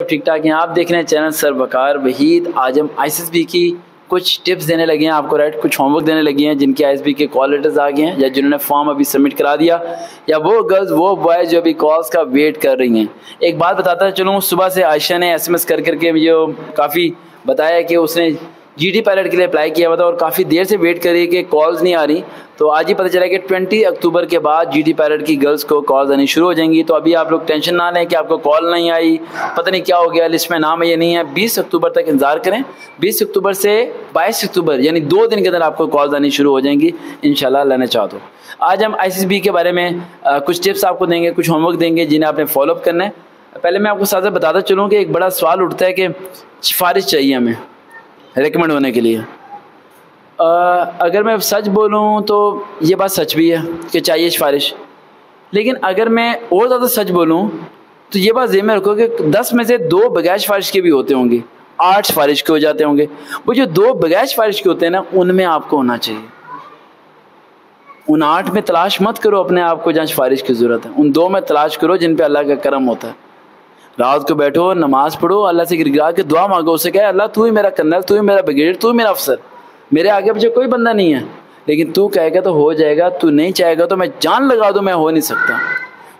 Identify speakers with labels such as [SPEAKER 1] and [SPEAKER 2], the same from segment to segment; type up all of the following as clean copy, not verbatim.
[SPEAKER 1] ٹھیک ٹھاک ہیں. آپ دیکھ رہے ہیں چینل سر وقار وحید. آج ہم آئی ایس ایس بی کی کچھ ٹپس دینے لگے ہیں آپ کو, رائٹ, کچھ ہوم ورک دینے لگے ہیں جن کے آئی ایس بی کے کال لیٹرز آ گئے ہیں یا جنہوں نے فارم ابھی سبمٹ کرا دیا, یا وہ گرلز وہ بوائز جو ابھی کالز کا ویٹ کر رہی ہیں. ایک بات بتاتا چلوں, صبح سے عائشہ نے ایس ایم ایس کر کے مجھے کافی بتایا کہ اس نے جی ڈی پائلٹ کے لیے اپلائی کیا ہوا تھا اور کافی دیر سے ویٹ کری کہ کالز نہیں آ رہی. تو آج ہی پتہ چلا کہ 20 اکتوبر کے بعد جی ڈی پائلٹ کی گرلز کو کالز آنی شروع ہو جائیں گی. تو ابھی آپ لوگ ٹینشن نہ لیں کہ آپ کو کال نہیں آئی, پتہ نہیں کیا ہو گیا, لسٹ میں نام ہے یا نہیں ہے. 20 اکتوبر تک انتظار کریں. 20 اکتوبر سے 22 اکتوبر یعنی 2 دن کے اندر آپ کو کالز آنی شروع ہو جائیں گی انشاءاللہ, اللہ نے چاہا تو. آج ہم آئی ایس ایس بی کے بارے میں کچھ ٹپس آپ کو دیں گے, کچھ ہوم ورک دیں گے جنہیں آپ نے فالو اپ کرنا ہے. پہلے میں آپ کو ساتھ بتاتا چلوں کہ ایک بڑا سوال اٹھتا ہے کہ سفارش چاہیے ہمیں ریکمنڈ ہونے کے لیے. اگر میں سچ بولوں تو یہ بات سچ بھی ہے کہ چاہیے سفارش, لیکن اگر میں اور زیادہ سچ بولوں تو یہ بات ذہن میں رکھو کہ 10 میں سے 2 بغیر سفارش کے بھی ہوتے ہوں گے, 8 سفارش کے ہو جاتے ہوں گے. وہ جو 2 بغیر سفارش کے ہوتے ہیں نا, ان میں آپ کو ہونا چاہیے. ان 8 میں تلاش مت کرو اپنے آپ کو جہاں سفارش کی ضرورت ہے, ان 2 میں تلاش کرو جن پہ اللہ کا کرم ہوتا ہے. رات کو بیٹھو, نماز پڑھو, اللہ سے گر گرا کے دعا مانگو, اسے کہے اللہ تو ہی میرا کرنل, تو ہی میرا بریگیڈیئر, تو ہی میرا افسر, میرے آگے پیچھے کوئی بندہ نہیں ہے, لیکن تو کہے گا تو ہو جائے گا, تو نہیں چاہے گا تو میں جان لگا دوں میں ہو نہیں سکتا.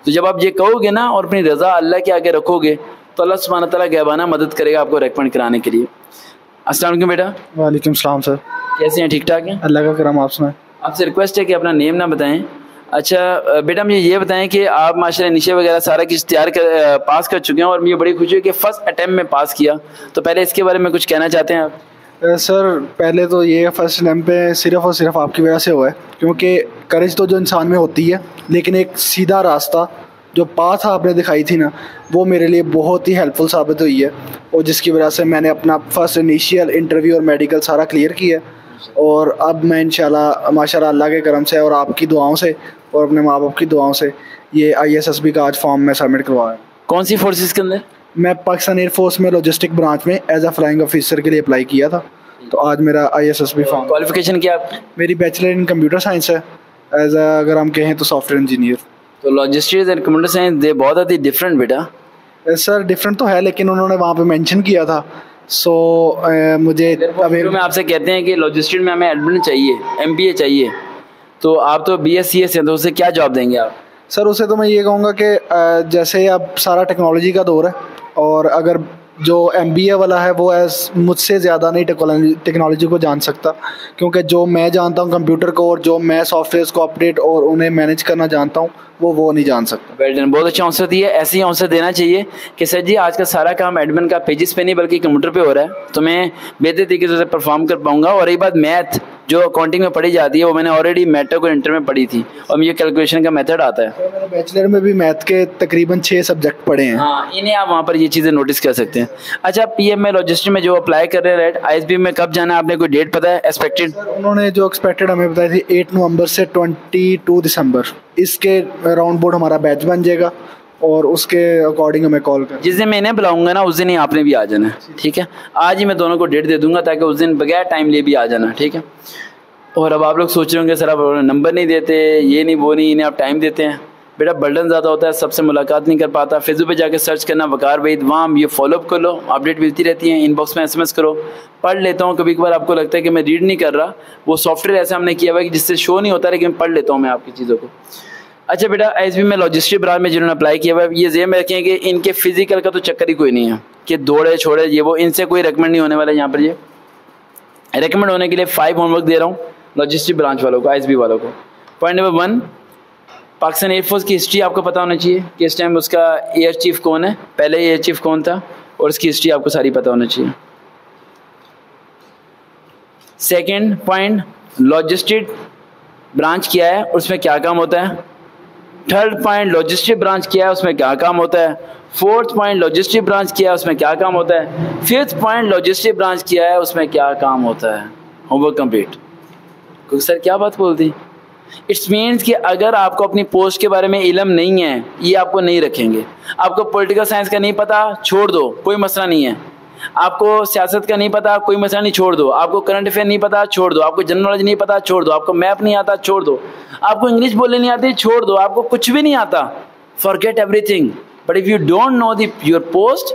[SPEAKER 1] تو جب آپ یہ کہو گے نا اور اپنی رضا اللہ کے آگے رکھو گے تو اللہ سبحانہ تعالیٰ غیبانہ مدد کرے گا آپ کو ریکمنڈ کرانے کے لیے. السلام علیکم بیٹا.
[SPEAKER 2] وعلیکم السلام سر.
[SPEAKER 1] کیسے ہیں, ٹھیک ٹھاک ہیں؟
[SPEAKER 2] اللہ کا کرم. آپ سنائیں.
[SPEAKER 1] آپ سے ریکویسٹ ہے کہ اپنا نیم نہ بتائیں. اچھا بیٹا, مجھے یہ بتائیں کہ آپ ماشاءاللہ نیشے وغیرہ سارا کچھ پاس کر چکے ہیں اور مجھے بڑی خوشی ہے کہ فرسٹ اٹیمپٹ میں پاس کیا. تو پہلے اس کے بارے میں کچھ کہنا چاہتے ہیں آپ؟
[SPEAKER 2] سر پہلے تو یہ فرسٹ اٹیمپٹ پہ صرف اور صرف آپ کی وجہ سے ہوا ہے, کیونکہ کریج تو جو انسان میں ہوتی ہے, لیکن ایک سیدھا راستہ جو پاتھ آپ نے دکھائی تھی نا, وہ میرے لیے بہت ہی ہیلپ فل ثابت ہوئی ہے, اور جس کی وجہ سے میں نے اپنا فرسٹ انیشیل انٹرویو اور میڈیکل سارا کلیئر کیا ہے. اور اب میں انشاءاللہ ماشاءاللہ اللہ کے کرم سے اور آپ کی دعاؤں سے اور اپنے ماں باپ کی دعاؤں سے یہ آئی ایس ایس بی کا آج فارم میں سبمٹ کروایا.
[SPEAKER 1] کون سی فورسز کے اندر؟
[SPEAKER 2] میں پاکستان ایئر فورس میں لاجسٹک برانچ میں ایز اے فلائنگ آفیسر کے لیے اپلائی کیا تھا. تو آج میرا I S S B form.
[SPEAKER 1] Qualification کیا آپ؟
[SPEAKER 2] میری بیچلر ان کمپیوٹر سائنس ہے, ایز اے اگر ہم کہیں تو سافٹ ویئر انجینئر.
[SPEAKER 1] تو لاجسٹکس اینڈ کمپیوٹر سائنس دے بہت ہی ڈفرینٹ بیٹا.
[SPEAKER 2] سر ڈفرینٹ تو ہے, لیکن انہوں نے وہاں پہ مینشن کیا تھا, سو مجھے
[SPEAKER 1] میں آپ سے کہتے ہیں کہ لاجسٹک میں ہمیں ایڈمن چاہیے, ایم بی اے چاہیے, تو آپ تو بی ایس سی ایس ہیں, تو اسے کیا جواب دیں گے آپ؟
[SPEAKER 2] سر اسے تو میں یہ کہوں گا کہ جیسے اب سارا ٹیکنالوجی کا دور ہے, اور اگر جو ایم بی اے والا ہے وہ مجھ سے زیادہ نہیں ٹیکنالوجی کو جان سکتا, کیونکہ جو میں جانتا ہوں کمپیوٹر کو اور جو میں سافٹ ویئرس کو اپڈیٹ اور انہیں مینیج کرنا جانتا ہوں وہ نہیں جان سکتا.
[SPEAKER 1] بہت اچھا آنسر دیا. ایسے ہی آنسر دینا چاہیے کہ سر جی آج کا سارا کام ایڈمن کا پیجز پہ نہیں بلکہ کمپیوٹر پہ ہو رہا ہے, تو میں بہتر طریقے سے پرفارم کر پاؤں گا. اور رہی بات میتھ جو اکاؤنٹنگ میں پڑھی جاتی ہے, وہ میں نے آلریڈی میٹرک اور انٹر میں پڑھی تھی اور مجھے کیلکولیشن کا میتھڈ آتا ہے.
[SPEAKER 2] میں نے بیچلر میں بھی میتھ کے تقریباً 6 سبجیکٹ پڑھے ہیں.
[SPEAKER 1] ہاں, انہیں آپ وہاں پر یہ چیزیں نوٹس کر سکتے ہیں. اچھا پی ایم میں لاجسٹک میں جو اپلائی کر رہے ہیں, رائٹ, آئی ایس بی میں کب جانا ہے, آپ نے کوئی ڈیٹ پتہ ہے ایکسپیکٹڈ؟
[SPEAKER 2] سر انہوں نے جو ایکسپیکٹڈ ہمیں بتائی تھی 8 نومبر سے 22 دسمبر, اس کے راؤنڈ بورڈ ہمارا بیچ بن جائے گا, اور اس کے اکارڈنگ ہمیں کال کر.
[SPEAKER 1] جس دن میں انہیں بلاؤں گا نا اس دن ہی آپ نے بھی آ جانا ہے, ٹھیک ہے؟ آج ہی میں دونوں کو ڈیٹ دے دوں گا تاکہ اس دن بغیر ٹائم لیے بھی آ جانا, ٹھیک ہے؟ اور اب آپ لوگ سوچ رہے ہوں گے سر آپ نمبر نہیں دیتے, یہ نہیں وہ نہیں, انہیں آپ ٹائم دیتے ہیں. بیٹا برڈن زیادہ ہوتا ہے, سب سے ملاقات نہیں کر پاتا. فیس بک پہ جا کے سرچ کرنا وقار وحید, وہاں یہ فالو اپ کر لو, اپڈیٹ ملتی رہتی ہیں. ان باکس میں ایس ایم ایس کرو, پڑھ لیتا ہوں. کبھی کبھار آپ کو لگتا ہے کہ میں ریڈ نہیں کر رہا, وہ سافٹ ویئر ایسا ہم نے کیا ہوا ہے کہ جس سے شو نہیں ہوتا, لیکن پڑھ لیتا ہوں میں آپ کی چیزوں کو. اچھا بیٹا, آئی ایس بی میں لاجسٹک برانچ میں جنہوں نے اپلائی کیا ہوا ہے, یہ ذہن میں رکھیں کہ ان کے فزیکل کا تو چکر ہی کوئی نہیں ہے کہ دوڑے چھوڑے یہ وہ, ان سے کوئی ریکمنڈ نہیں ہونے والا. یہاں پر یہ ریکمنڈ ہونے کے لیے 5 ہوم ورک دے رہا ہوں لاجسٹک برانچ والوں کو, آئی ایس بی والوں کو. Point number 1, Pakistan air force کی ہسٹری آپ کو پتہ ہونا چاہیے کہ اس ٹائم اس کا ایئر چیف کون ہے, پہلے ایئر چیف کون تھا, اور اس کی ہسٹری آپ کو ساری پتہ ہونا چاہیے. سیکنڈ پوائنٹ, لاجسٹک برانچ کیا ہے اور اس میں کیا کام ہوتا ہے. تھرڈ پوائنٹ, لاجسٹک برانچ کیا ہے, اس میں کیا کام ہوتا ہے. فورتھ پوائنٹ, لاجسٹک برانچ کیا ہے, اس میں کیا کام ہوتا ہے. ففتھ پوائنٹ, لاجسٹک برانچ کیا ہے, اس میں کیا کام ہوتا ہے. Home work complete. سر کیا بات بولتی؟ اٹس مینس کہ اگر آپ کو اپنی پوسٹ کے بارے میں علم نہیں ہے, یہ آپ کو نہیں رکھیں گے. آپ کو پولیٹیکل سائنس کا نہیں پتا, چھوڑ دو, کوئی مسئلہ نہیں ہے. آپ کو سیاست کا نہیں پتا, کوئی مسئلہ نہیں, چھوڑ دو. آپ کو کرنٹ افیئر نہیں پتا, چھوڑ دو. آپ کو جنرل نالج نہیں پتا, چھوڑ دو. آپ کو میپ نہیں آتا, چھوڑ دو. آپ کو انگلش بولنے نہیں آتی, چھوڑ دو. آپ کو کچھ بھی نہیں آتا, forget everything. But if you don't know your post,